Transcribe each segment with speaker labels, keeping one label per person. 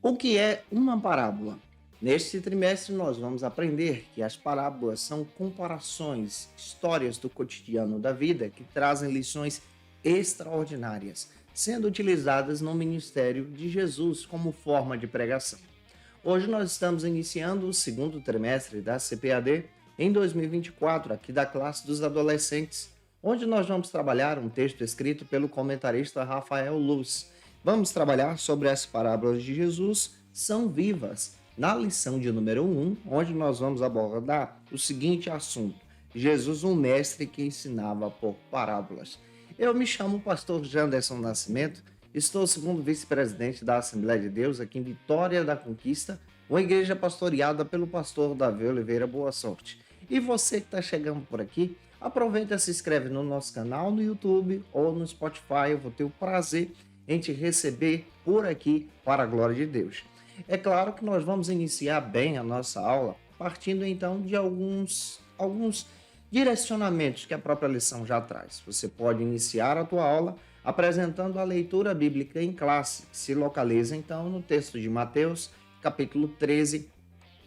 Speaker 1: O que é uma parábola? Neste trimestre, nós vamos aprender que as parábolas são comparações, histórias do cotidiano da vida que trazem lições extraordinárias, sendo utilizadas no ministério de Jesus como forma de pregação. Hoje nós estamos iniciando o segundo trimestre da CPAD em 2024, aqui da classe dos adolescentes, onde nós vamos trabalhar um texto escrito pelo comentarista Rafael Luz. Vamos trabalhar sobre as parábolas de Jesus, são vivas. Na lição de número 1, onde nós vamos abordar o seguinte assunto: Jesus, um mestre que ensinava por parábolas. Eu me chamo pastor Janderson Nascimento. Estou segundo vice-presidente da Assembleia de Deus aqui em Vitória da Conquista, uma igreja pastoreada pelo pastor Davi Oliveira Boa Sorte. E você que está chegando por aqui, aproveita e se inscreve no nosso canal no YouTube ou no Spotify. Eu vou ter o prazer em te receber por aqui para a glória de Deus. É claro que nós vamos iniciar bem a nossa aula, partindo então de alguns direcionamentos que a própria lição já traz. Você pode iniciar a tua aula apresentando a leitura bíblica em classe, que se localiza então no texto de Mateus, capítulo 13,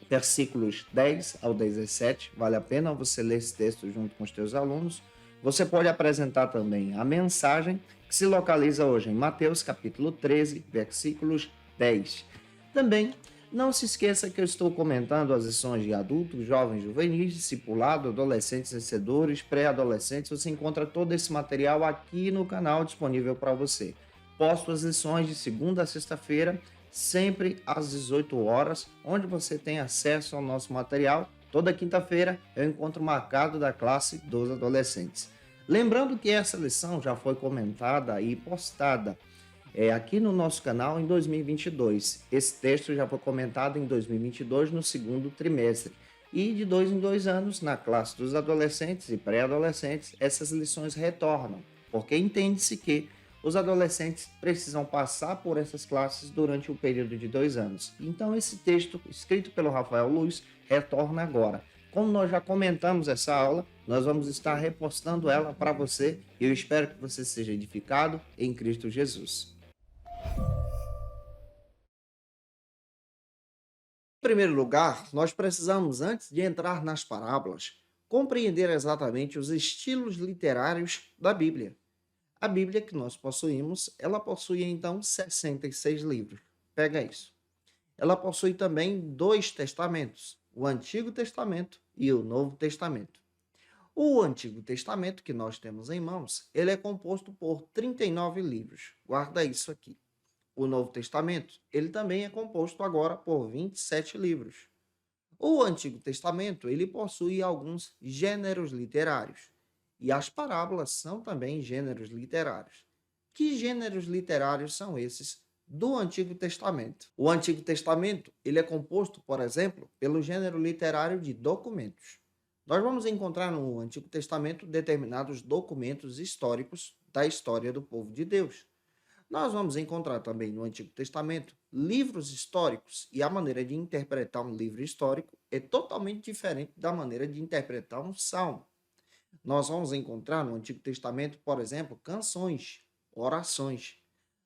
Speaker 1: versículos 10 ao 17. Vale a pena você ler esse texto junto com os teus alunos. Você pode apresentar também a mensagem, que se localiza hoje em Mateus, capítulo 13, versículos 10. Também não se esqueça que eu estou comentando as lições de adultos, jovens, juvenis, discipulado, adolescentes, vencedores, pré-adolescentes. Você encontra todo esse material aqui no canal disponível para você. Posto as lições de segunda a sexta-feira, sempre às 18 horas, onde você tem acesso ao nosso material. Toda quinta-feira é o encontro marcado da classe dos adolescentes. Lembrando que essa lição já foi comentada e postada aqui no nosso canal em 2022. Esse texto já foi comentado em 2022 no segundo trimestre. E de 2 em 2 anos, na classe dos adolescentes e pré-adolescentes, essas lições retornam, porque entende-se que os adolescentes precisam passar por essas classes durante o período de 2 anos. Então esse texto, escrito pelo Rafael Luz, retorna agora. Como nós já comentamos essa aula, nós vamos estar repostando ela para você e eu espero que você seja edificado em Cristo Jesus. Em primeiro lugar, nós precisamos, antes de entrar nas parábolas, compreender exatamente os estilos literários da Bíblia. A Bíblia que nós possuímos, ela possui então 66 livros. Pega isso. Ela possui também dois testamentos, o Antigo Testamento e o Novo Testamento. O Antigo Testamento que nós temos em mãos, ele é composto por 39 livros. Guarda isso aqui. O Novo Testamento, ele também é composto agora por 27 livros. O Antigo Testamento, ele possui alguns gêneros literários. E as parábolas são também gêneros literários. Que gêneros literários são esses do Antigo Testamento? O Antigo Testamento, ele é composto, por exemplo, pelo gênero literário de documentos. Nós vamos encontrar no Antigo Testamento determinados documentos históricos da história do povo de Deus. Nós vamos encontrar também no Antigo Testamento livros históricos, e a maneira de interpretar um livro histórico é totalmente diferente da maneira de interpretar um salmo. Nós vamos encontrar no Antigo Testamento, por exemplo, canções, orações.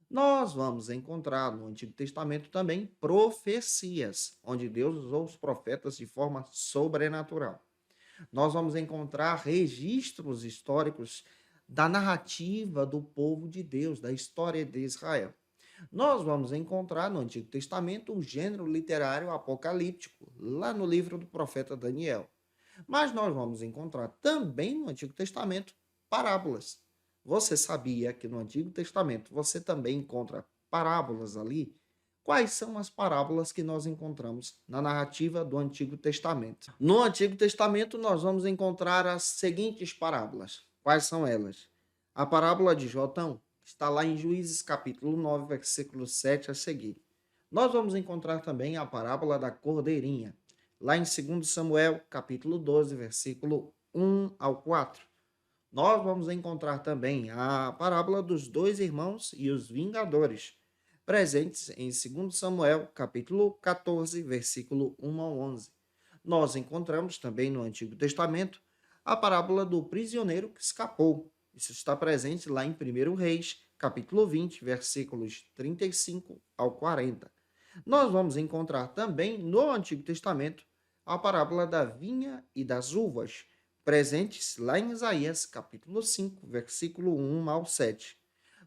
Speaker 1: Nós vamos encontrar no Antigo Testamento também profecias, onde Deus usou os profetas de forma sobrenatural. Nós vamos encontrar registros históricos da narrativa do povo de Deus, da história de Israel. Nós vamos encontrar no Antigo Testamento um gênero literário apocalíptico, lá no livro do profeta Daniel. Mas nós vamos encontrar também no Antigo Testamento parábolas. Você sabia que no Antigo Testamento você também encontra parábolas ali? Quais são as parábolas que nós encontramos na narrativa do Antigo Testamento? No Antigo Testamento nós vamos encontrar as seguintes parábolas. Quais são elas? A parábola de Jotão, que está lá em Juízes capítulo 9, versículo 7 a seguir. Nós vamos encontrar também a parábola da cordeirinha, lá em 2 Samuel, capítulo 12, versículo 1 ao 4. Nós vamos encontrar também a parábola dos dois irmãos e os vingadores, presentes em 2 Samuel, capítulo 14, versículo 1 ao 11. Nós encontramos também no Antigo Testamento a parábola do prisioneiro que escapou. Isso está presente lá em 1 Reis, capítulo 20, versículos 35 ao 40. Nós vamos encontrar também no Antigo Testamento a parábola da vinha e das uvas, presentes lá em Isaías, capítulo 5, versículo 1 ao 7.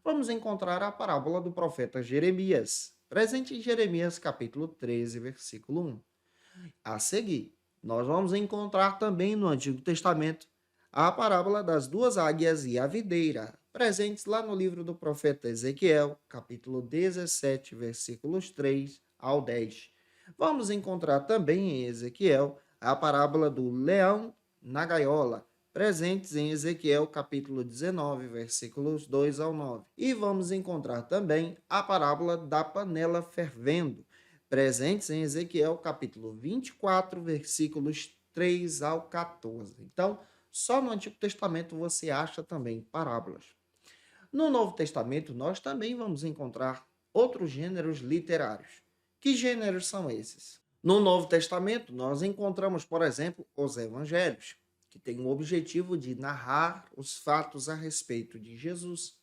Speaker 1: Vamos encontrar a parábola do profeta Jeremias, presente em Jeremias, capítulo 13, versículo 1. A seguir, nós vamos encontrar também no Antigo Testamento a parábola das duas águias e a videira, presentes lá no livro do profeta Ezequiel, capítulo 17, versículos 3 ao 10. Vamos encontrar também em Ezequiel a parábola do leão na gaiola, presentes em Ezequiel, capítulo 19, versículos 2 ao 9. E vamos encontrar também a parábola da panela fervendo, presentes em Ezequiel, capítulo 24, versículos 3 ao 14. Então, só no Antigo Testamento você acha também parábolas. No Novo Testamento, nós também vamos encontrar outros gêneros literários. Que gêneros são esses? No Novo Testamento, nós encontramos, por exemplo, os evangelhos, que têm o objetivo de narrar os fatos a respeito de Jesus.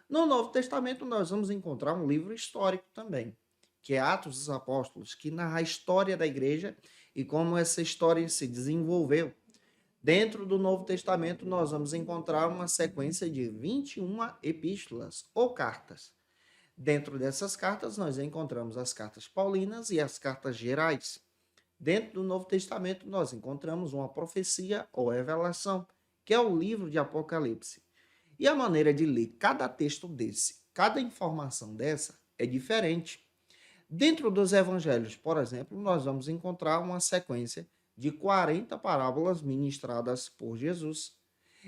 Speaker 1: No Novo Testamento, nós vamos encontrar um livro histórico também, que é Atos dos Apóstolos, que narra a história da igreja e como essa história se desenvolveu. Dentro do Novo Testamento, nós vamos encontrar uma sequência de 21 epístolas ou cartas. Dentro dessas cartas, nós encontramos as cartas paulinas e as cartas gerais. Dentro do Novo Testamento, nós encontramos uma profecia ou revelação, que é o livro de Apocalipse. E a maneira de ler cada texto desse, cada informação dessa, é diferente. Dentro dos evangelhos, por exemplo, nós vamos encontrar uma sequência de 40 parábolas ministradas por Jesus.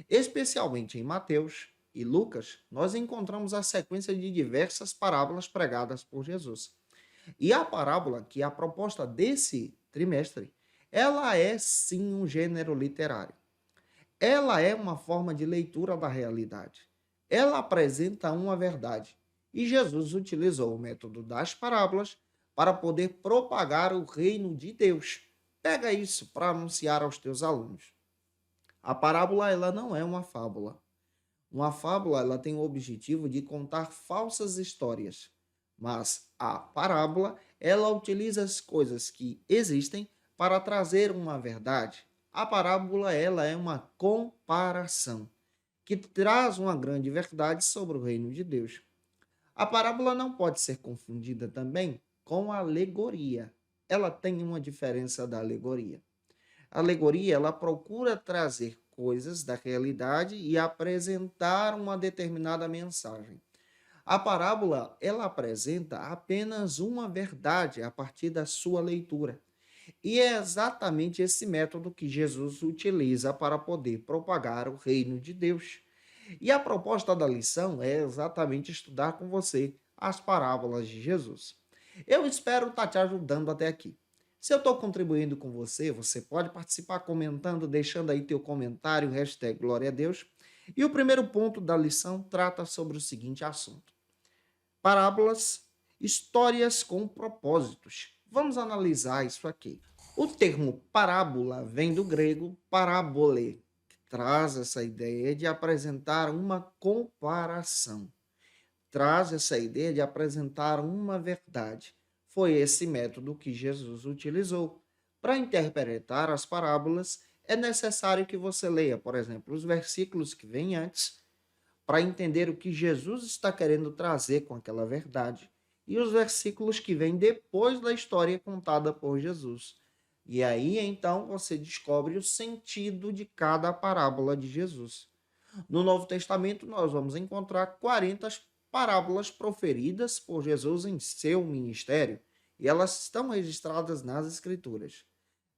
Speaker 1: Especialmente em Mateus e Lucas, nós encontramos a sequência de diversas parábolas pregadas por Jesus. E a parábola, que é a proposta desse trimestre, ela é sim um gênero literário. Ela é uma forma de leitura da realidade. Ela apresenta uma verdade. E Jesus utilizou o método das parábolas para poder propagar o reino de Deus. Pega isso para anunciar aos teus alunos. A parábola ela não é uma fábula. Uma fábula ela tem o objetivo de contar falsas histórias, mas a parábola ela utiliza as coisas que existem para trazer uma verdade. A parábola ela é uma comparação que traz uma grande verdade sobre o reino de Deus. A parábola não pode ser confundida também com a alegoria. Ela tem uma diferença da alegoria. A alegoria, ela procura trazer coisas da realidade e apresentar uma determinada mensagem. A parábola, ela apresenta apenas uma verdade a partir da sua leitura. E é exatamente esse método que Jesus utiliza para poder propagar o reino de Deus. E a proposta da lição é exatamente estudar com você as parábolas de Jesus. Eu espero estar te ajudando até aqui. Se eu estou contribuindo com você, você pode participar comentando, deixando aí teu comentário, hashtag Glória a Deus. E o primeiro ponto da lição trata sobre o seguinte assunto: parábolas, histórias com propósitos. Vamos analisar isso aqui. O termo parábola vem do grego parabole, que traz essa ideia de apresentar uma comparação, traz essa ideia de apresentar uma verdade. Foi esse método que Jesus utilizou. Para interpretar as parábolas, é necessário que você leia, por exemplo, os versículos que vêm antes, para entender o que Jesus está querendo trazer com aquela verdade, e os versículos que vêm depois da história contada por Jesus. E aí, então, você descobre o sentido de cada parábola de Jesus. No Novo Testamento, nós vamos encontrar 40 parábolas proferidas por Jesus em seu ministério, e elas estão registradas nas Escrituras.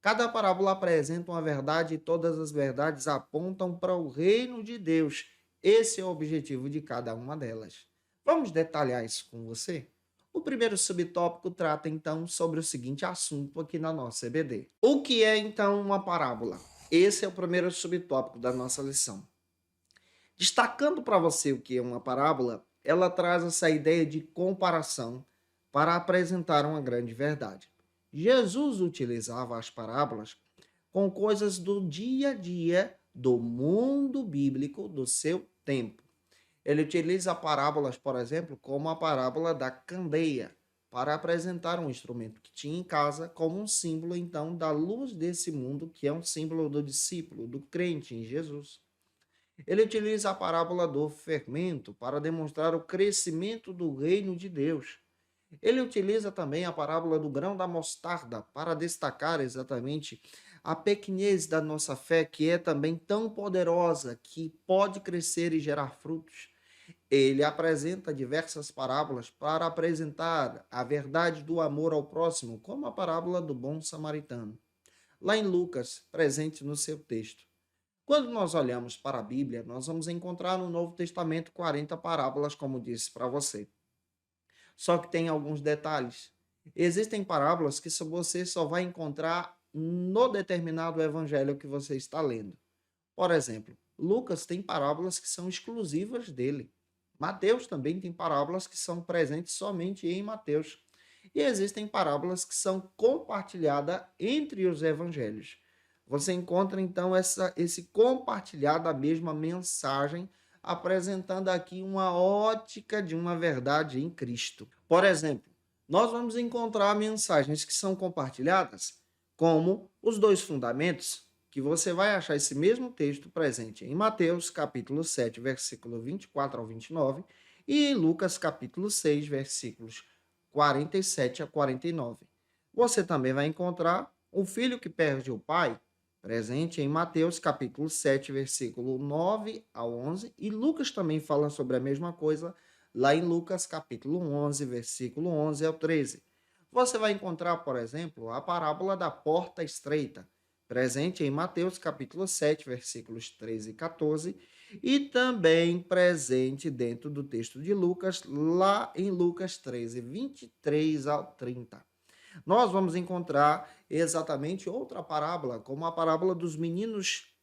Speaker 1: Cada parábola apresenta uma verdade e todas as verdades apontam para o reino de Deus. Esse é o objetivo de cada uma delas. Vamos detalhar isso com você? O primeiro subtópico trata então sobre o seguinte assunto aqui na nossa EBD. O que é então uma parábola? Esse é o primeiro subtópico da nossa lição. Destacando para você o que é uma parábola, ela traz essa ideia de comparação para apresentar uma grande verdade. Jesus utilizava as parábolas com coisas do dia a dia do mundo bíblico do seu tempo. Ele utiliza parábolas, por exemplo, como a parábola da candeia, para apresentar um instrumento que tinha em casa como um símbolo, então, da luz desse mundo, que é um símbolo do discípulo, do crente em Jesus. Ele utiliza a parábola do fermento para demonstrar o crescimento do reino de Deus. Ele utiliza também a parábola do grão da mostarda para destacar exatamente a pequenez da nossa fé, que é também tão poderosa, que pode crescer e gerar frutos. Ele apresenta diversas parábolas para apresentar a verdade do amor ao próximo, como a parábola do bom samaritano, lá em Lucas, presente no seu texto. Quando nós olhamos para a Bíblia, nós vamos encontrar no Novo Testamento 40 parábolas, como disse para você. Só que tem alguns detalhes. Existem parábolas que você só vai encontrar no determinado evangelho que você está lendo. Por exemplo, Lucas tem parábolas que são exclusivas dele. Mateus também tem parábolas que são presentes somente em Mateus. E existem parábolas que são compartilhadas entre os evangelhos. Você encontra então esse compartilhar da mesma mensagem, apresentando aqui uma ótica de uma verdade em Cristo. Por exemplo, nós vamos encontrar mensagens que são compartilhadas, como os dois fundamentos, que você vai achar esse mesmo texto presente em Mateus, capítulo 7, versículo 24 ao 29, e em Lucas, capítulo 6, versículos 47 a 49. Você também vai encontrar o filho que perde o pai, presente em Mateus, capítulo 7, versículo 9 ao 11, e Lucas também fala sobre a mesma coisa, lá em Lucas, capítulo 11, versículo 11 ao 13. Você vai encontrar, por exemplo, a parábola da porta estreita, presente em Mateus capítulo 7, versículos 13 e 14, e também presente dentro do texto de Lucas, lá em Lucas 13, 23 ao 30. Nós vamos encontrar exatamente outra parábola, como a parábola dos meninos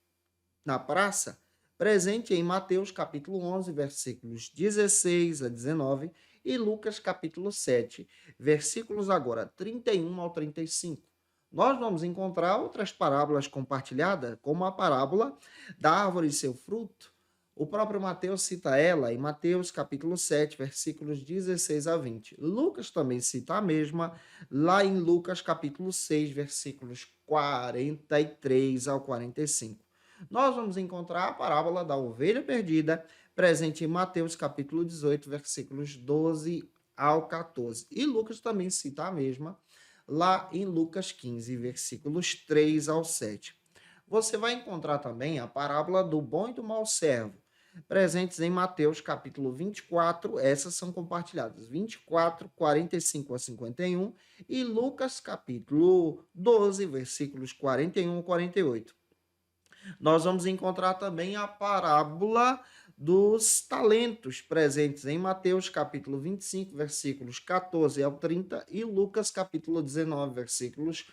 Speaker 1: na praça, presente em Mateus capítulo 11, versículos 16 a 19, e Lucas capítulo 7, versículos agora 31 ao 35. Nós vamos encontrar outras parábolas compartilhadas, como a parábola da árvore e seu fruto. O próprio Mateus cita ela em Mateus capítulo 7, versículos 16 a 20. Lucas também cita a mesma lá em Lucas capítulo 6, versículos 43 ao 45. Nós vamos encontrar a parábola da ovelha perdida, presente em Mateus capítulo 18, versículos 12 ao 14. E Lucas também cita a mesma lá em Lucas 15, versículos 3 ao 7. Você vai encontrar também a parábola do bom e do mau servo, presentes em Mateus capítulo 24, essas são compartilhadas, 24, 45 a 51, e Lucas capítulo 12, versículos 41 a 48. Nós vamos encontrar também a parábola dos talentos, presentes em Mateus capítulo 25, versículos 14 ao 30, e Lucas capítulo 19, versículos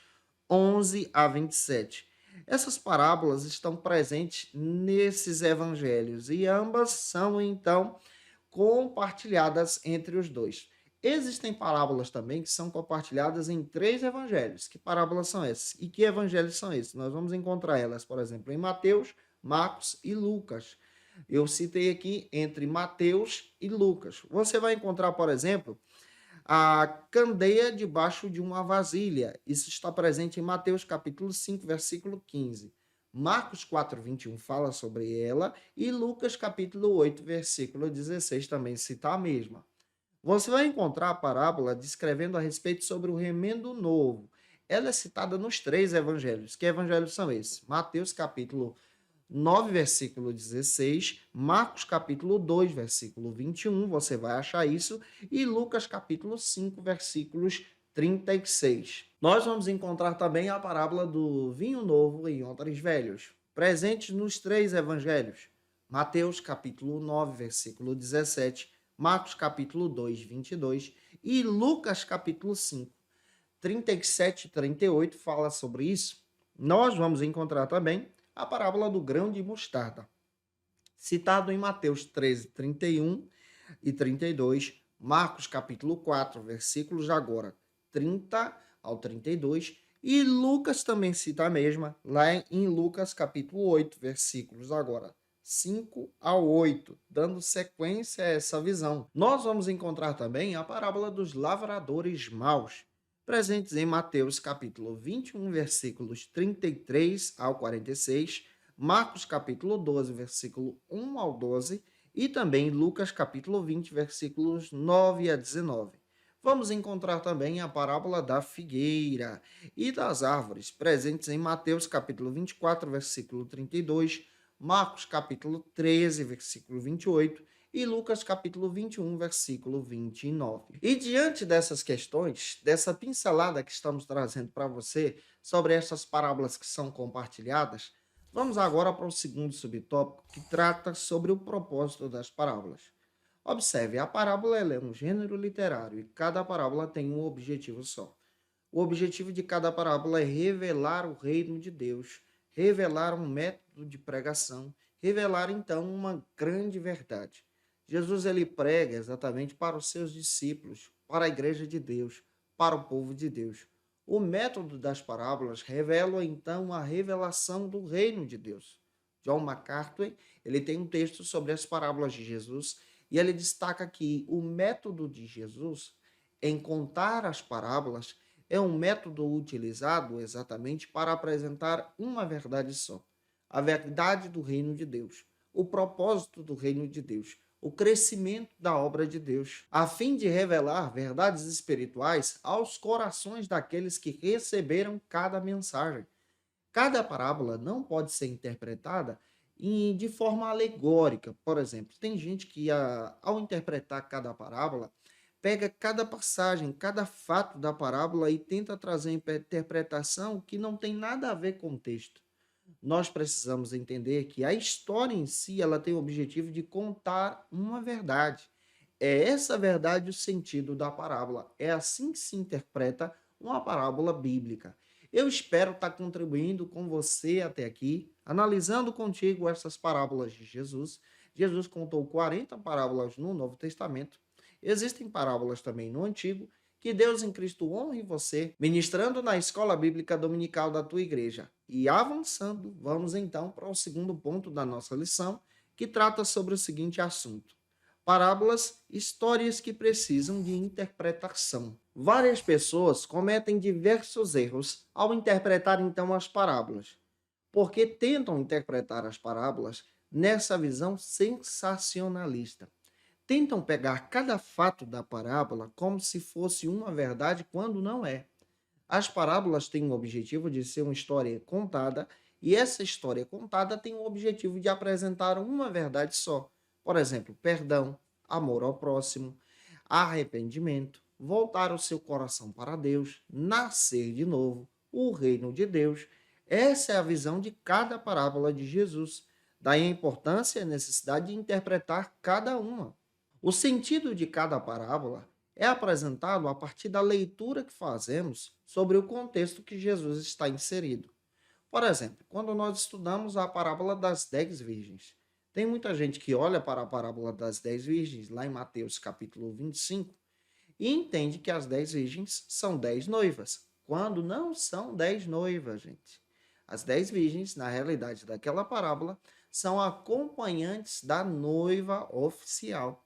Speaker 1: 11 a 27. Essas parábolas estão presentes nesses evangelhos e ambas são, então, compartilhadas entre os dois. Existem parábolas também que são compartilhadas em 3 evangelhos. Que parábolas são essas? E que evangelhos são esses? Nós vamos encontrar elas, por exemplo, em Mateus, Marcos e Lucas. Eu citei aqui entre Mateus e Lucas. Você vai encontrar, por exemplo, a candeia debaixo de uma vasilha. Isso está presente em Mateus capítulo 5, versículo 15. Marcos 4, 21 fala sobre ela e Lucas capítulo 8, versículo 16 também cita a mesma. Você vai encontrar a parábola descrevendo a respeito sobre o remendo novo. Ela é citada nos 3 evangelhos. Que evangelhos são esses? Mateus capítulo 9, versículo 16, Marcos capítulo 2, versículo 21, você vai achar isso, e Lucas capítulo 5, versículos 36. Nós vamos encontrar também a parábola do vinho novo em odres velhos, presentes nos 3 evangelhos. Mateus capítulo 9, versículo 17, Marcos capítulo 2, 22 e Lucas capítulo 5, 37 e 38 fala sobre isso. Nós vamos encontrar também a parábola do grão de mostarda, citado em Mateus 13, 31 e 32, Marcos capítulo 4, versículos agora 30 ao 32, e Lucas também cita a mesma, lá em Lucas capítulo 8, versículos agora 5 ao 8, dando sequência a essa visão. Nós vamos encontrar também a parábola dos lavradores maus, presentes em Mateus capítulo 21, versículos 33 ao 46, Marcos capítulo 12, versículo 1 ao 12 e também Lucas capítulo 20, versículos 9 a 19. Vamos encontrar também a parábola da figueira e das árvores, presentes em Mateus capítulo 24, versículo 32, Marcos capítulo 13, versículo 28 e Lucas capítulo 21, versículo 29. E diante dessas questões, dessa pincelada que estamos trazendo para você sobre essas parábolas que são compartilhadas, vamos agora para o segundo subtópico que trata sobre o propósito das parábolas. Observe, a parábola ela é um gênero literário e cada parábola tem um objetivo só. O objetivo de cada parábola é revelar o reino de Deus, revelar um método de pregação, revelar então uma grande verdade. Jesus ele prega exatamente para os seus discípulos, para a igreja de Deus, para o povo de Deus. O método das parábolas revela então a revelação do reino de Deus. John MacArthur, ele tem um texto sobre as parábolas de Jesus e ele destaca que o método de Jesus em contar as parábolas é um método utilizado exatamente para apresentar uma verdade só, a verdade do reino de Deus, o propósito do reino de Deus, o crescimento da obra de Deus, a fim de revelar verdades espirituais aos corações daqueles que receberam cada mensagem. Cada parábola não pode ser interpretada de forma alegórica. Por exemplo, tem gente que, ao interpretar cada parábola, pega cada passagem, cada fato da parábola e tenta trazer uma interpretação que não tem nada a ver com o texto. Nós precisamos entender que a história em si ela tem o objetivo de contar uma verdade. É essa verdade o sentido da parábola. É assim que se interpreta uma parábola bíblica. Eu espero estar contribuindo com você até aqui, analisando contigo essas parábolas de Jesus. Jesus contou 40 parábolas no Novo Testamento. Existem parábolas também no Antigo. Que Deus em Cristo honre você, ministrando na escola bíblica dominical da tua igreja. E avançando, vamos então para o segundo ponto da nossa lição, que trata sobre o seguinte assunto: parábolas, histórias que precisam de interpretação. Várias pessoas cometem diversos erros ao interpretar então as parábolas, porque tentam interpretar as parábolas nessa visão sensacionalista. Tentam pegar cada fato da parábola como se fosse uma verdade quando não é. As parábolas têm o objetivo de ser uma história contada e essa história contada tem o objetivo de apresentar uma verdade só. Por exemplo, perdão, amor ao próximo, arrependimento, voltar o seu coração para Deus, nascer de novo, o reino de Deus. Essa é a visão de cada parábola de Jesus. Daí a importância e a necessidade de interpretar cada uma. O sentido de cada parábola é apresentado a partir da leitura que fazemos sobre o contexto que Jesus está inserido. Por exemplo, quando nós estudamos a parábola das 10 virgens, tem muita gente que olha para a parábola das 10 virgens, lá em Mateus capítulo 25, e entende que as 10 virgens são 10 noivas, quando não são 10 noivas, gente. As 10 virgens, na realidade daquela parábola, são acompanhantes da noiva oficial.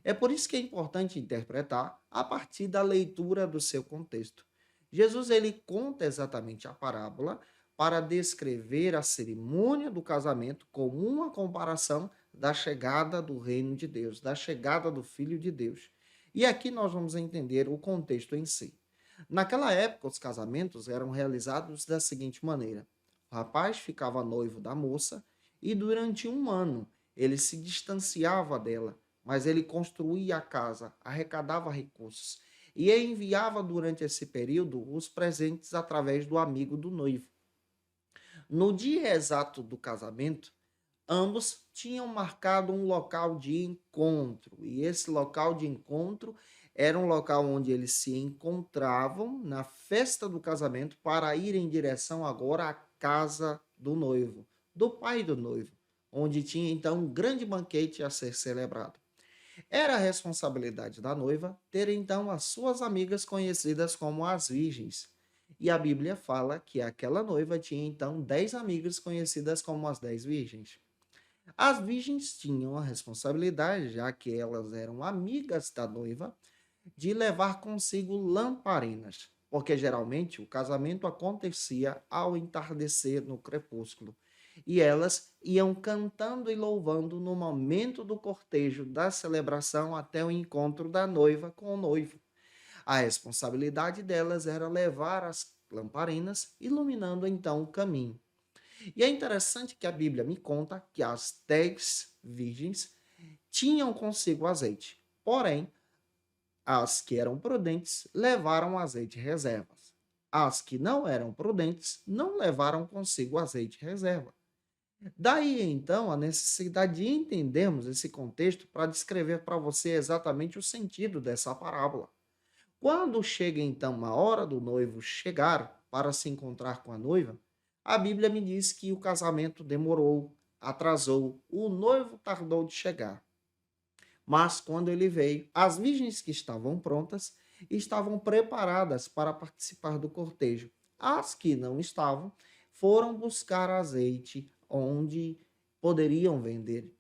Speaker 1: É por isso que é importante interpretar a partir da leitura do seu contexto. Jesus ele conta exatamente a parábola para descrever a cerimônia do casamento como uma comparação da chegada do reino de Deus, da chegada do Filho de Deus. E aqui nós vamos entender o contexto em si. Naquela época, os casamentos eram realizados da seguinte maneira: o rapaz ficava noivo da moça e durante um ano ele se distanciava dela, mas ele construía a casa, arrecadava recursos e enviava durante esse período os presentes através do amigo do noivo. No dia exato do casamento, ambos tinham marcado um local de encontro, e esse local de encontro era um local onde eles se encontravam na festa do casamento para ir em direção agora à casa do noivo, do pai do noivo, onde tinha então um grande banquete a ser celebrado. Era a responsabilidade da noiva ter então as suas amigas conhecidas como as virgens. E a Bíblia fala que aquela noiva tinha então 10 amigas conhecidas como as 10 virgens. As virgens tinham a responsabilidade, já que elas eram amigas da noiva, de levar consigo lamparinas, porque geralmente o casamento acontecia ao entardecer no crepúsculo. E elas iam cantando e louvando no momento do cortejo, da celebração até o encontro da noiva com o noivo. A responsabilidade delas era levar as lamparinas, iluminando então o caminho. E é interessante que a Bíblia me conta que as 10 virgens tinham consigo azeite. Porém, as que eram prudentes levaram azeite reservas. As que não eram prudentes não levaram consigo azeite reserva. Daí então a necessidade de entendermos esse contexto para descrever para você exatamente o sentido dessa parábola. Quando chega então a hora do noivo chegar para se encontrar com a noiva, a Bíblia me diz que o casamento demorou, atrasou, o noivo tardou de chegar. Mas quando ele veio, as virgens que estavam prontas estavam preparadas para participar do cortejo. As que não estavam foram buscar azeite onde poderiam vender.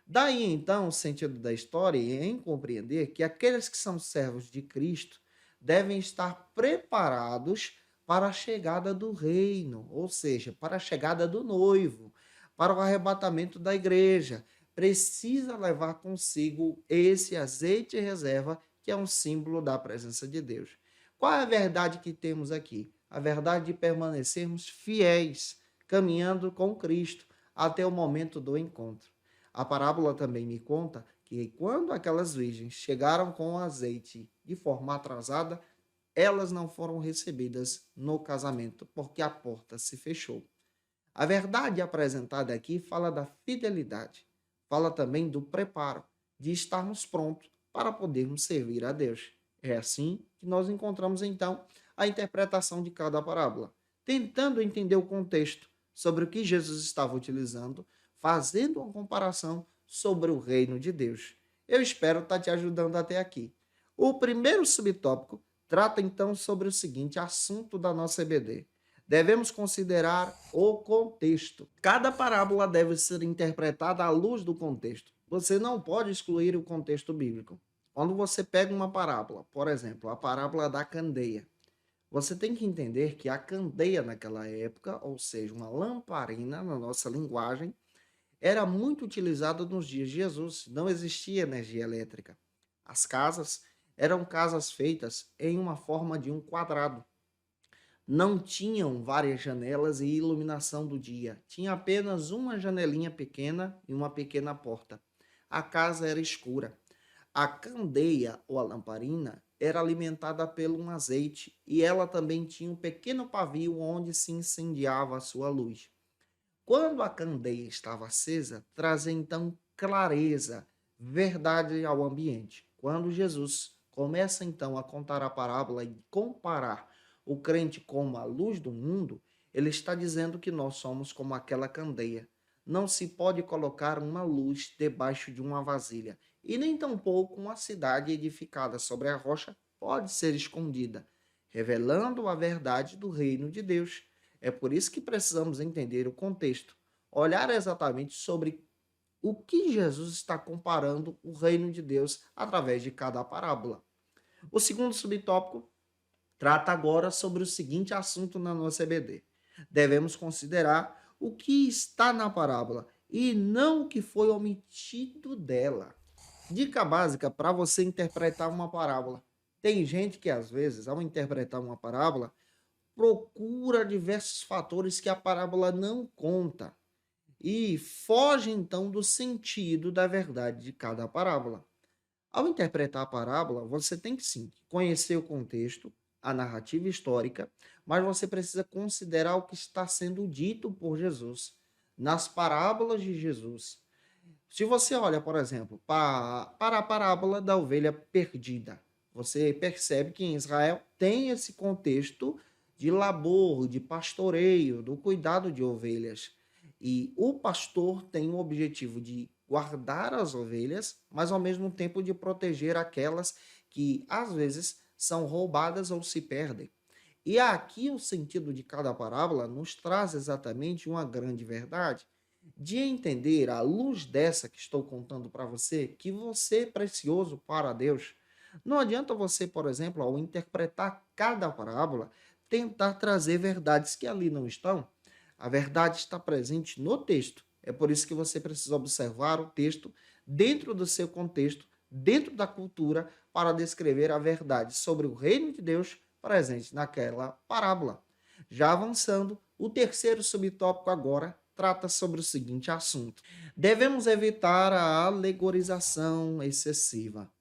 Speaker 1: Daí então o sentido da história é em compreender que aqueles que são servos de Cristo devem estar preparados para a chegada do reino, ou seja, para a chegada do noivo, para o arrebatamento da igreja. Precisa levar consigo esse azeite e reserva, que é um símbolo da presença de Deus. Qual é a verdade que temos aqui? A verdade de permanecermos fiéis, caminhando com Cristo até o momento do encontro. A parábola também me conta que quando aquelas virgens chegaram com o azeite de forma atrasada, elas não foram recebidas no casamento, porque a porta se fechou. A verdade apresentada aqui fala da fidelidade, fala também do preparo, de estarmos prontos para podermos servir a Deus. É assim que nós encontramos então a interpretação de cada parábola, tentando entender o contexto sobre o que Jesus estava utilizando, fazendo uma comparação sobre o reino de Deus. Eu espero estar te ajudando até aqui. O primeiro subtópico trata então sobre o seguinte assunto da nossa EBD. Devemos considerar o contexto. Cada parábola deve ser interpretada à luz do contexto. Você não pode excluir o contexto bíblico. Quando você pega uma parábola, por exemplo, a parábola da candeia, você tem que entender que a candeia naquela época, ou seja, uma lamparina na nossa linguagem, era muito utilizada nos dias de Jesus. Não existia energia elétrica. As casas eram casas feitas em uma forma de um quadrado. Não tinham várias janelas e iluminação do dia. Tinha apenas uma janelinha pequena e uma pequena porta. A casa era escura. A candeia ou a lamparina era alimentada pelo um azeite e ela também tinha um pequeno pavio onde se incendiava a sua luz. Quando a candeia estava acesa, trazia então clareza, verdade ao ambiente. Quando Jesus começa então a contar a parábola e comparar o crente como a luz do mundo, ele está dizendo que nós somos como aquela candeia. Não se pode colocar uma luz debaixo de uma vasilha, e nem tampouco uma cidade edificada sobre a rocha pode ser escondida, revelando a verdade do reino de Deus. É por isso que precisamos entender o contexto, olhar exatamente sobre o que Jesus está comparando o reino de Deus através de cada parábola. O segundo subtópico trata agora sobre o seguinte assunto na nossa EBD. Devemos considerar o que está na parábola e não o que foi omitido dela. Dica básica para você interpretar uma parábola. Tem gente que às vezes, ao interpretar uma parábola, procura diversos fatores que a parábola não conta e foge então do sentido da verdade de cada parábola. Ao interpretar a parábola, você tem que sim conhecer o contexto, a narrativa histórica, mas você precisa considerar o que está sendo dito por Jesus nas parábolas de Jesus. Se você olha, por exemplo, para a parábola da ovelha perdida, você percebe que em Israel tem esse contexto de labor, de pastoreio, do cuidado de ovelhas. E o pastor tem o objetivo de guardar as ovelhas, mas ao mesmo tempo de proteger aquelas que às vezes são roubadas ou se perdem. E aqui o sentido de cada parábola nos traz exatamente uma grande verdade. de entender, à luz dessa que estou contando para você, que você é precioso para Deus. Não adianta você, por exemplo, ao interpretar cada parábola, tentar trazer verdades que ali não estão. A verdade está presente no texto. É por isso que você precisa observar o texto dentro do seu contexto, dentro da cultura, para descrever a verdade sobre o reino de Deus presente naquela parábola. Já avançando, o terceiro subtópico agora trata sobre o seguinte assunto: devemos evitar a alegorização excessiva.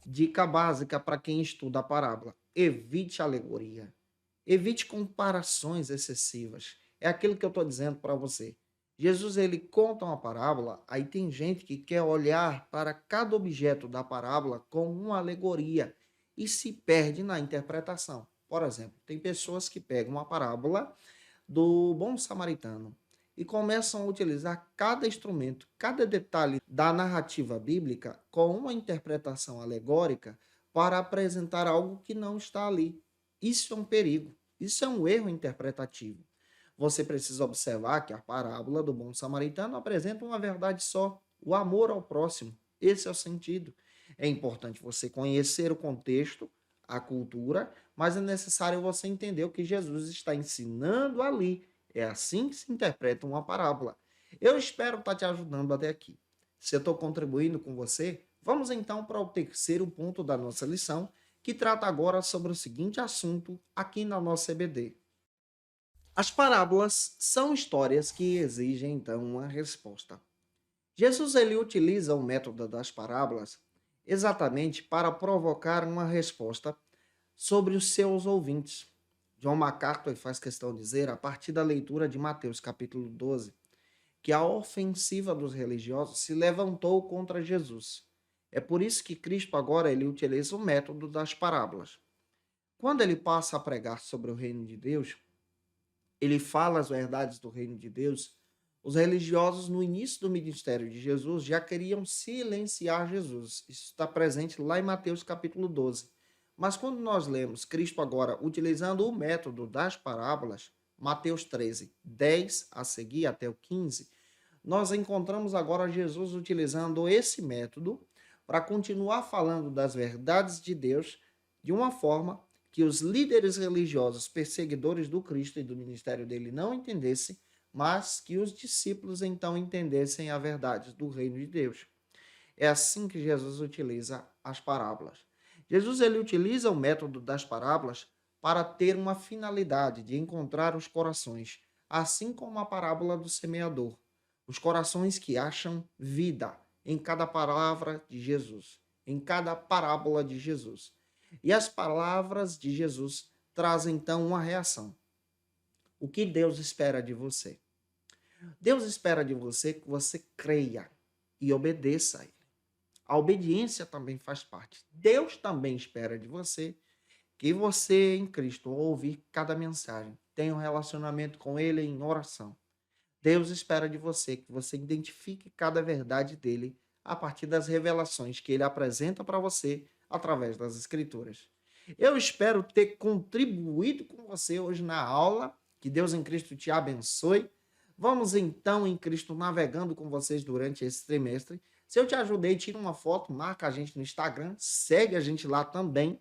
Speaker 1: Dica básica para quem estuda a parábola: evite alegoria. Evite comparações excessivas. É aquilo que eu estou dizendo para você. Jesus ele conta uma parábola, aí tem gente que quer olhar para cada objeto da parábola com uma alegoria e se perde na interpretação. Por exemplo, tem pessoas que pegam uma parábola do bom samaritano e começam a utilizar cada instrumento, cada detalhe da narrativa bíblica com uma interpretação alegórica para apresentar algo que não está ali. Isso é um perigo, isso é um erro interpretativo. Você precisa observar que a parábola do bom samaritano apresenta uma verdade só: o amor ao próximo. Esse é o sentido. É importante você conhecer o contexto, a cultura, mas é necessário você entender o que Jesus está ensinando ali. É assim que se interpreta uma parábola. Eu espero estar te ajudando até aqui. Se eu estou contribuindo com você, vamos então para o terceiro ponto da nossa lição, que trata agora sobre o seguinte assunto aqui na nossa EBD. As parábolas são histórias que exigem então uma resposta. Jesus ele utiliza o método das parábolas exatamente para provocar uma resposta sobre os seus ouvintes. John MacArthur faz questão de dizer, a partir da leitura de Mateus capítulo 12, que a ofensiva dos religiosos se levantou contra Jesus. É por isso que Cristo agora ele utiliza o método das parábolas. Quando ele passa a pregar sobre o reino de Deus, ele fala as verdades do reino de Deus. Os religiosos, no início do ministério de Jesus, já queriam silenciar Jesus. Isso está presente lá em Mateus capítulo 12. Mas quando nós lemos Cristo agora utilizando o método das parábolas, Mateus 13, 10 a seguir até o 15, nós encontramos agora Jesus utilizando esse método para continuar falando das verdades de Deus de uma forma que os líderes religiosos, perseguidores do Cristo e do ministério dele não entendessem, mas que os discípulos então entendessem a verdade do reino de Deus. É assim que Jesus utiliza as parábolas. Jesus ele utiliza o método das parábolas para ter uma finalidade de encontrar os corações, assim como a parábola do semeador, os corações que acham vida em cada palavra de Jesus, em cada parábola de Jesus. E as palavras de Jesus trazem então uma reação. O que Deus espera de você? Deus espera de você que você creia e obedeça a Ele. A obediência também faz parte. Deus também espera de você que você, em Cristo, ao ouvir cada mensagem, tenha um relacionamento com Ele em oração. Deus espera de você que você identifique cada verdade dele a partir das revelações que ele apresenta para você através das Escrituras. Eu espero ter contribuído com você hoje na aula. Que Deus em Cristo te abençoe. Vamos então em Cristo navegando com vocês durante esse trimestre. Se eu te ajudei, tira uma foto, marca a gente no Instagram, segue a gente lá também.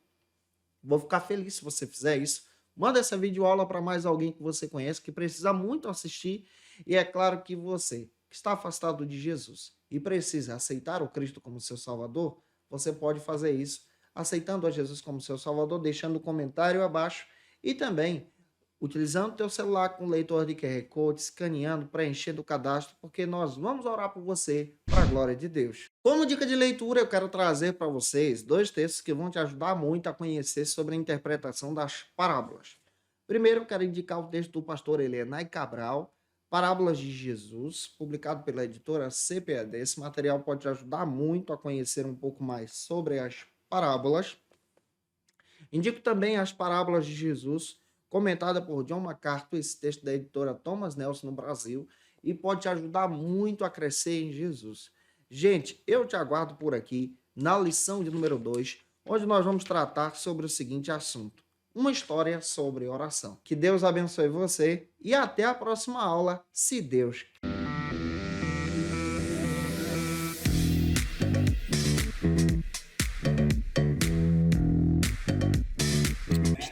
Speaker 1: Vou ficar feliz se você fizer isso. Manda essa videoaula para mais alguém que você conhece, que precisa muito assistir. E é claro que você, que está afastado de Jesus e precisa aceitar o Cristo como seu Salvador, você pode fazer isso aceitando a Jesus como seu Salvador, deixando o comentário abaixo e também utilizando o teu celular com leitor de QR Code, escaneando, preenchendo o cadastro, porque nós vamos orar por você para a glória de Deus. Como dica de leitura, eu quero trazer para vocês dois textos que vão te ajudar muito a conhecer sobre a interpretação das parábolas. Primeiro, eu quero indicar o texto do pastor Elianai Cabral, Parábolas de Jesus, publicado pela editora CPAD. Esse material pode te ajudar muito a conhecer um pouco mais sobre as parábolas. Indico também as Parábolas de Jesus, comentada por John MacArthur, esse texto da editora Thomas Nelson no Brasil, e pode te ajudar muito a crescer em Jesus. Gente, eu te aguardo por aqui na lição de número 2, onde nós vamos tratar sobre o seguinte assunto: uma história sobre oração. Que Deus abençoe você e até a próxima aula, se Deus quiser.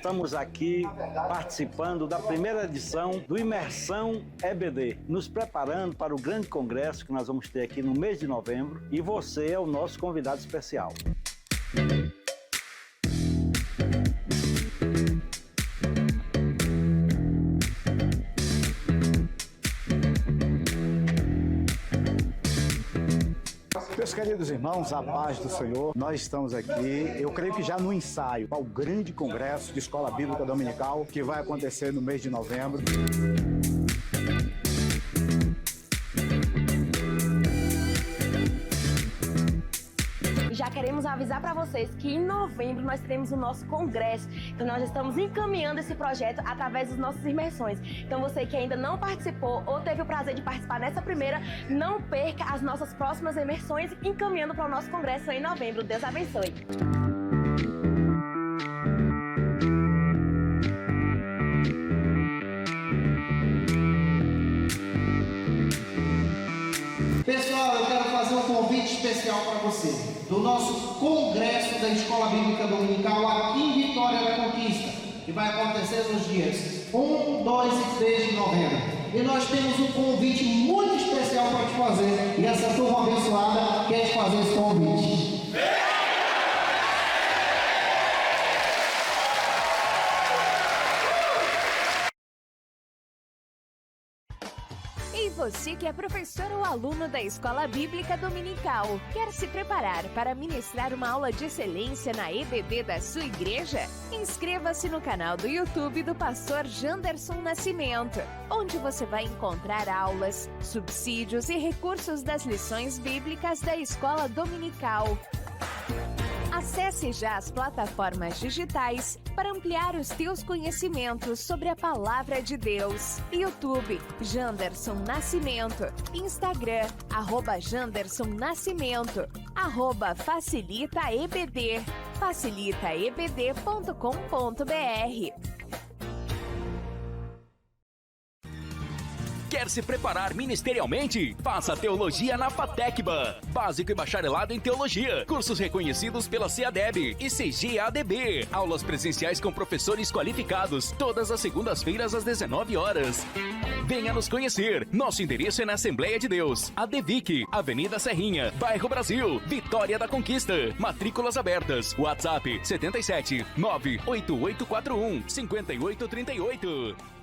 Speaker 2: estamos aqui participando da primeira edição do Imersão EBD, nos preparando para o grande congresso que nós vamos ter aqui no mês de novembro, e você é o nosso convidado especial.
Speaker 3: Meus queridos irmãos, a paz do Senhor, nós estamos aqui, eu creio que já no ensaio, ao grande congresso de Escola Bíblica Dominical, que vai acontecer no mês de novembro.
Speaker 4: Já queremos avisar para vocês que em novembro nós teremos o nosso congresso. Então nós estamos encaminhando esse projeto através das nossas imersões. Então você que ainda não participou ou teve o prazer de participar dessa primeira, não perca as nossas próximas imersões encaminhando para o nosso congresso em novembro. Deus abençoe.
Speaker 1: Pessoal, eu quero fazer um convite especial para você, do nosso congresso da Escola Bíblica Dominical aqui em Vitória da Conquista, que vai acontecer nos dias 1, 2 e 3 de novembro. E nós temos um convite muito especial para te fazer, e essa turma abençoada quer te fazer esse convite.
Speaker 5: E você que é professor ou aluno da Escola Bíblica Dominical, quer se preparar para ministrar uma aula de excelência na EBD da sua igreja? Inscreva-se no canal do YouTube do pastor Janderson Nascimento, onde você vai encontrar aulas, subsídios e recursos das lições bíblicas da Escola Dominical. Acesse já as plataformas digitais para ampliar os teus conhecimentos sobre a Palavra de Deus. YouTube, Janderson Nascimento. Instagram, @Janderson Nascimento. @FacilitaEBD. facilitaebd.com.br.
Speaker 6: Quer se preparar ministerialmente? Faça Teologia na FATECBA. Básico e bacharelado em Teologia. Cursos reconhecidos pela CEADEB e CGADB. Aulas presenciais com professores qualificados. Todas as segundas-feiras às 19 horas. Venha nos conhecer. Nosso endereço é na Assembleia de Deus. ADVIC, Avenida Serrinha, Bairro Brasil, Vitória da Conquista. Matrículas abertas. WhatsApp 77 98841 5838.